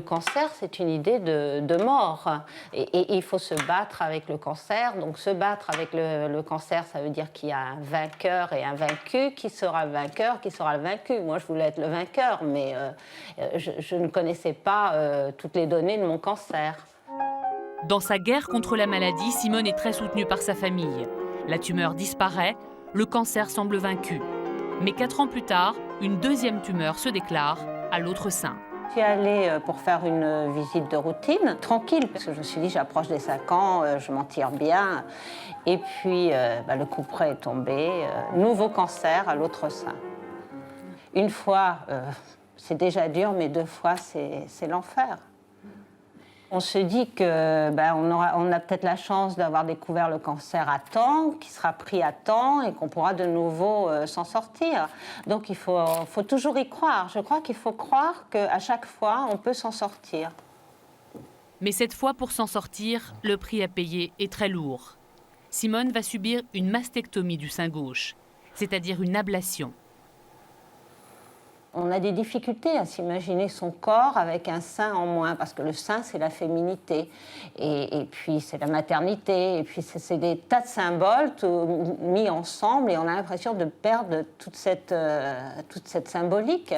cancer, c'est une idée de mort. Et il faut se battre avec le cancer. Donc se battre avec le cancer, ça veut dire qu'il y a un vainqueur et un vaincu. Qui sera le vainqueur, qui sera le vaincu? Moi, je voulais être le vainqueur, mais je ne connaissais pas toutes les données de mon cancer. Dans sa guerre contre la maladie, Simone est très soutenue par sa famille. La tumeur disparaît, le cancer semble vaincu. Mais 4 ans plus tard, une deuxième tumeur se déclare à l'autre sein. Je suis allée pour faire une visite de routine, tranquille, parce que je me suis dit, j'approche des 5 ans, je m'en tire bien. Et puis, le coup près est tombé, nouveau cancer à l'autre sein. Une fois, c'est déjà dur, mais 2 fois, c'est l'enfer. On se dit qu'on a peut-être la chance d'avoir découvert le cancer à temps, qu'il sera pris à temps et qu'on pourra de nouveau s'en sortir. Donc il faut toujours y croire. Je crois qu'il faut croire qu'à chaque fois, on peut s'en sortir. Mais cette fois, pour s'en sortir, le prix à payer est très lourd. Simone va subir une mastectomie du sein gauche, c'est-à-dire une ablation. On a des difficultés à s'imaginer son corps avec un sein en moins, parce que le sein, c'est la féminité, et puis c'est la maternité, et puis c'est des tas de symboles mis ensemble, et on a l'impression de perdre toute cette symbolique.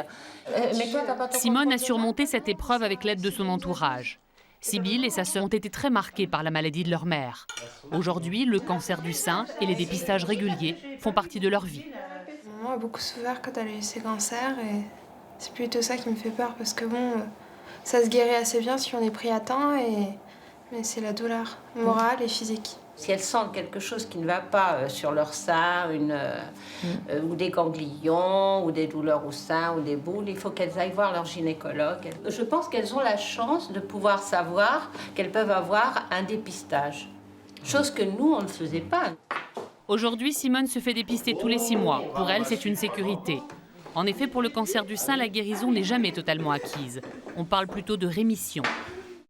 Simone a surmonté cette épreuve avec l'aide de son entourage. Sibylle et sa sœur ont été très marquées par la maladie de leur mère. Aujourd'hui, le cancer du sein et les dépistages réguliers font partie de leur vie. Maman a beaucoup souffert quand elle a eu ses cancers et c'est plutôt ça qui me fait peur parce que ça se guérit assez bien si on est pris à temps, mais c'est la douleur morale et physique. Si elles sentent quelque chose qui ne va pas sur leur sein, ou des ganglions, ou des douleurs au sein, ou des boules, il faut qu'elles aillent voir leur gynécologue. Je pense qu'elles ont la chance de pouvoir savoir qu'elles peuvent avoir un dépistage, chose que nous, on ne faisait pas. Aujourd'hui, Simone se fait dépister tous les 6 mois. Pour elle, c'est une sécurité. En effet, pour le cancer du sein, la guérison n'est jamais totalement acquise. On parle plutôt de rémission.